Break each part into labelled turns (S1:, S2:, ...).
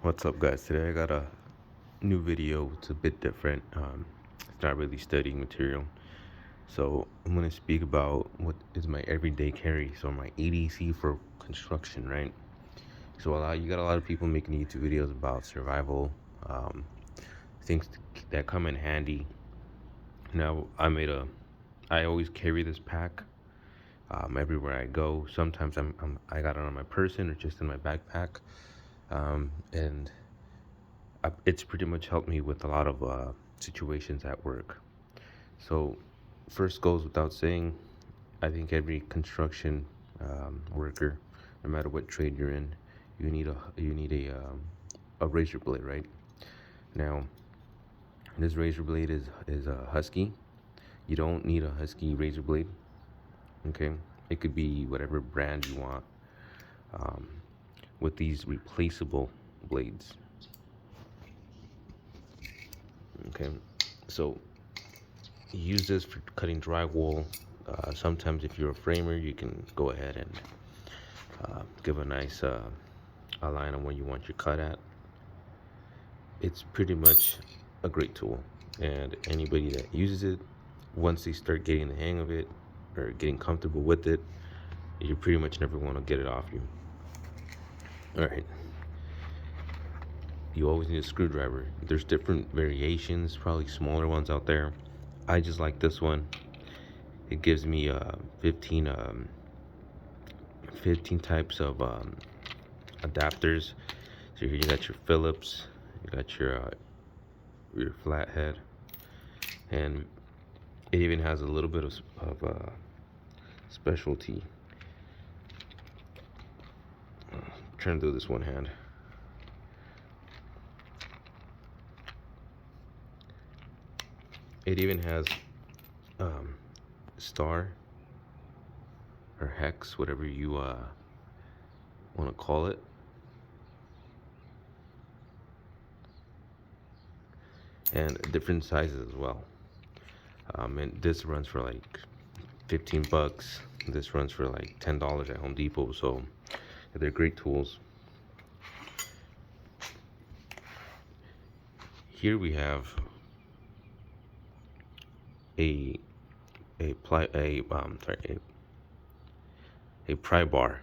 S1: What's up, guys? Today I got a new video. It's a bit different. It's not really studying material. So I'm going to speak about what is my everyday carry. So my EDC for construction, right? So you got a lot of people making YouTube videos about survival, um, things that come in handy. Now I always carry this pack everywhere I go. Sometimes I got it on my person or just in my backpack, and it's pretty much helped me with a lot of situations at work. So, first goes without saying, I think every construction worker, no matter what trade you're in, you need a razor blade, right? Now, this razor blade is a Husky. You don't need a Husky razor blade. Okay, it could be whatever brand you want. Um, with these replaceable blades. Okay, so use this for cutting drywall. Sometimes if you're a framer, you can go ahead and give a nice a line on where you want your cut at. It's pretty much a great tool, and anybody that uses it, once they start getting the hang of it or getting comfortable with it, you pretty much never want to get it off you. All right, you always need a screwdriver. There's different variations, probably smaller ones out there. I just like this one. It gives me 15 types of adapters. So here you got your Phillips, you got your flathead, and it even has a little bit of specialty. Trying to do this one hand. It even has star or hex, whatever you want to call it. And different sizes as well. And this runs for like 15 bucks. This runs for like $10 at Home Depot. So they're great tools. Here we have a pry bar.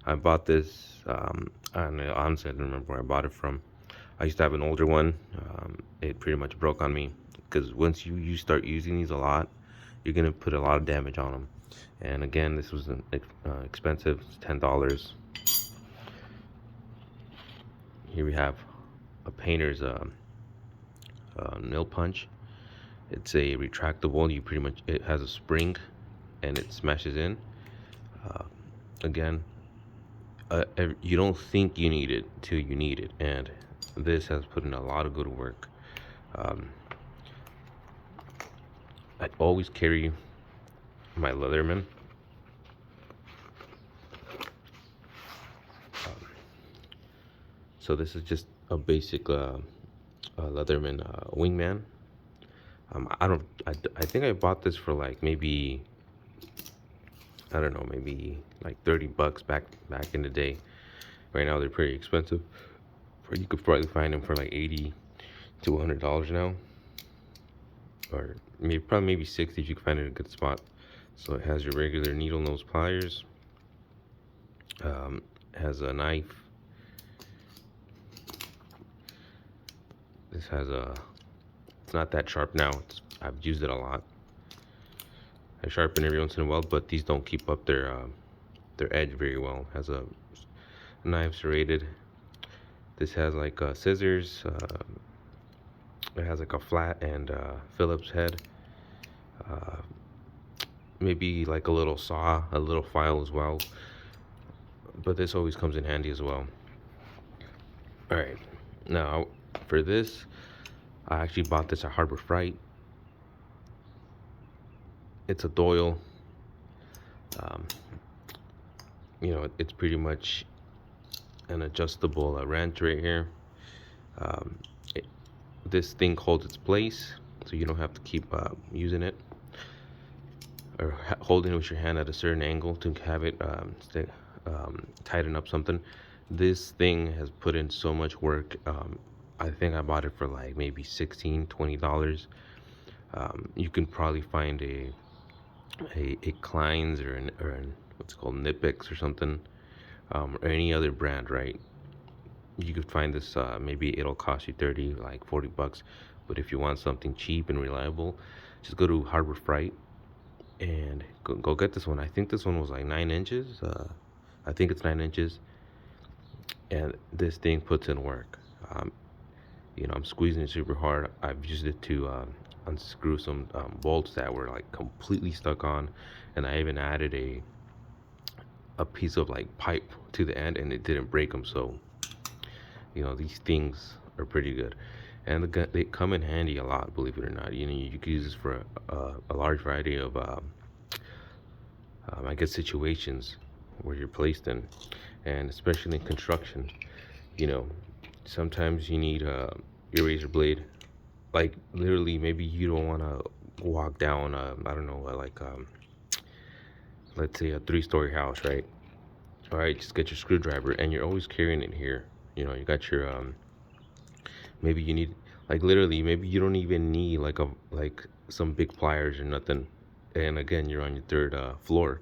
S1: I bought this, and honestly I don't remember where I bought it from. I used to have an older one. It pretty much broke on me because once you start using these a lot, you're gonna put a lot of damage on them. And again, this was expensive. It's $10. Here we have a painter's nail punch. It's a retractable. It has a spring, and it smashes in. Again, you don't think you need it till you need it, and this has put in a lot of good work. I always carry my Leatherman. So this is just a basic Leatherman wingman. I think I bought this for like maybe, I don't know, maybe like 30 bucks back in the day. Right now they're pretty expensive. You could probably find them for like $80 to $100 now, or maybe 60 if you can find it in a good spot. So it has your regular needle nose pliers. Has a knife. This has it's not that sharp now. I've used it a lot. I sharpen every once in a while, but these don't keep up their edge very well. Has a knife serrated. This has like scissors. It has like a flat and Phillips head. Maybe like a little saw, a little file as well. But this always comes in handy as well. All right, now for this, I actually bought this at Harbor Freight. It's a Doyle. It's pretty much an adjustable wrench right here. This thing holds its place, so you don't have to keep using it or holding it with your hand at a certain angle to have it tighten up something. This thing has put in so much work. I think I bought it for like maybe $16-20. You can probably find a Klein's or an what's it called, Nipix or something, or any other brand, right? You could find this, maybe it'll cost you 30, like $40. But if you want something cheap and reliable, just go to Harbor Freight and go get this one. I think this one was like 9 inches. I think it's 9 inches, and this thing puts in work. I'm squeezing it super hard. I've used it to unscrew some bolts that were like completely stuck on, and I even added a piece of like pipe to the end, and it didn't break them. So these things are pretty good, and they come in handy a lot, believe it or not. You can use this for a large variety of I guess situations where you're placed in, and especially in construction. you know Sometimes you need your razor blade, like literally. Maybe you don't want to walk down I don't know, like let's say a 3-story house, right? All right, just get your screwdriver, and you're always carrying it here. You got your maybe you need, like, literally, maybe you don't even need like some big pliers or nothing. And again, you're on your third floor.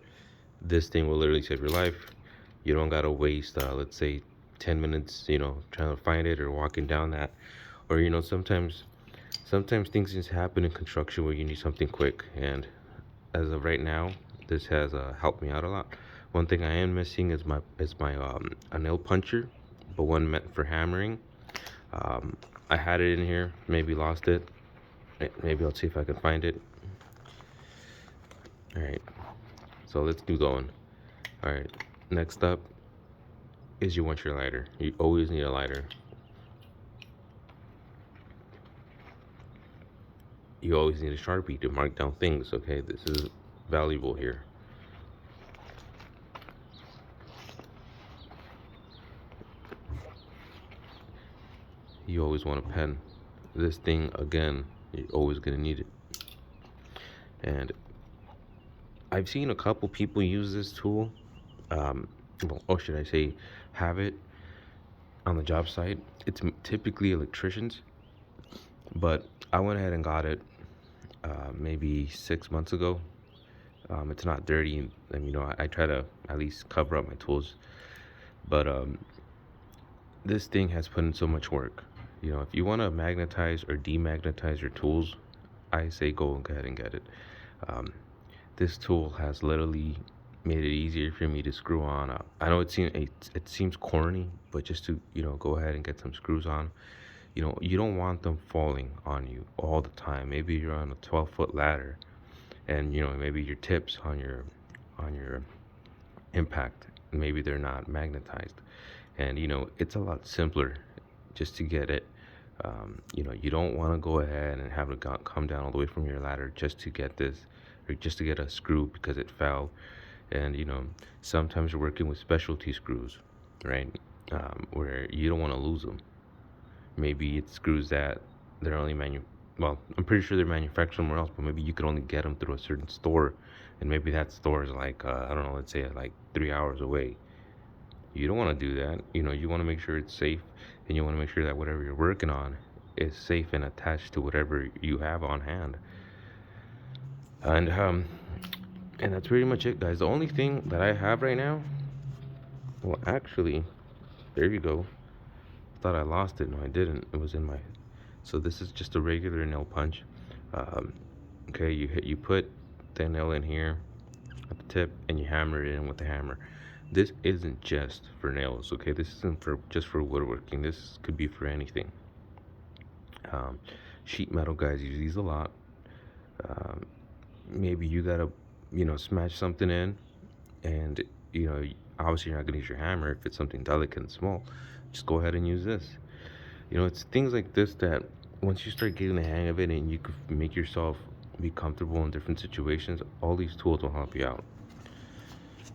S1: This thing will literally save your life. You don't gotta waste let's say 10 minutes trying to find it or walking down that. Or sometimes things just happen in construction where you need something quick. And as of right now, this has helped me out a lot. One thing I am missing is my a nail puncher, but one meant for hammering. I had it in here, maybe lost it. Maybe I'll see if I can find it. All right, so let's keep going. All right, next up is you want your lighter. You always need a lighter. You always need a Sharpie to mark down things, okay? This is valuable here. You always want a pen. This thing, again, you're always gonna need it. And I've seen a couple people use this tool, or should I say, have it on the job site. It's typically electricians, but I went ahead and got it maybe 6 months ago. It's not dirty. And I try to at least cover up my tools, but this thing has put in so much work. If you want to magnetize or demagnetize your tools, I say go ahead and get it. This tool has literally made it easier for me to screw on. I know it seems corny, but just to go ahead and get some screws on. You don't want them falling on you all the time. Maybe you're on a 12-foot ladder, and maybe your tips on your impact, maybe they're not magnetized, and it's a lot simpler just to get it. You don't want to go ahead and have it come down all the way from your ladder just to get this, or just to get a screw because it fell. And sometimes you're working with specialty screws, right? Where you don't want to lose them. Maybe it's screws that they're only well, I'm pretty sure they're manufactured somewhere else, but maybe you could only get them through a certain store, and maybe that store is like I don't know, let's say like 3 hours away. You don't want to do that. You want to make sure it's safe, and you want to make sure that whatever you're working on is safe and attached to whatever you have on hand. And that's pretty much it, guys. The only thing that I have right now, well, actually, there you go. Thought I lost it. No, I didn't. It was in my. So this is just a regular nail punch. Okay, you put the nail in here at the tip, and you hammer it in with the hammer. This isn't just for nails, okay? This isn't just for woodworking. This could be for anything. Sheet metal guys use these a lot. Maybe you gotta smash something in, and obviously you're not gonna use your hammer if it's something delicate and small. Just go ahead and use this. It's things like this that once you start getting the hang of it, and you can make yourself be comfortable in different situations, all these tools will help you out.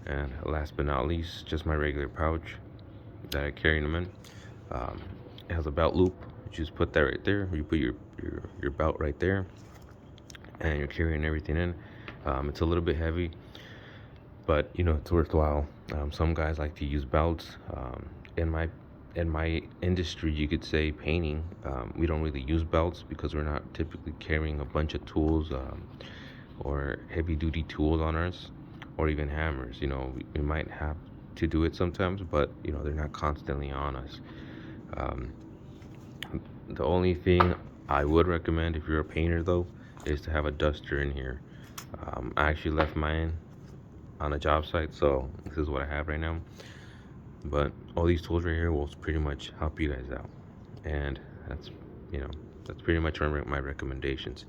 S1: And last but not least, just my regular pouch that I carry them in. It has a belt loop. You just put that right there. You put your belt right there, and you're carrying everything in. It's a little bit heavy, but it's worthwhile. Some guys like to use belts. in my industry, you could say painting, we don't really use belts because we're not typically carrying a bunch of tools, or heavy duty tools on us, or even hammers. We might have to do it sometimes, but they're not constantly on us. um, the only thing I would recommend if you're a painter though is to have a duster in here. I actually left mine on a job site, so this is what I have right now. But all these tools right here will pretty much help you guys out, and that's you know that's pretty much my recommendations.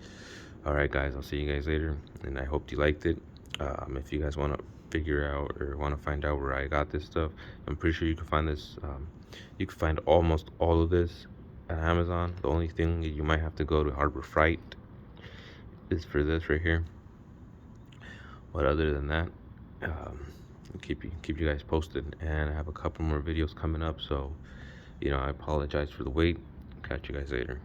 S1: All right, guys, I'll see you guys later, and I hope you liked it. If you guys want to figure out or want to find out where I got this stuff, I'm pretty sure you can find this. You can find almost all of this at Amazon. The only thing you might have to go to Harbor Freight is for this right here. But other than that, keep you guys posted, and I have a couple more videos coming up. So I apologize for the wait. Catch you guys later.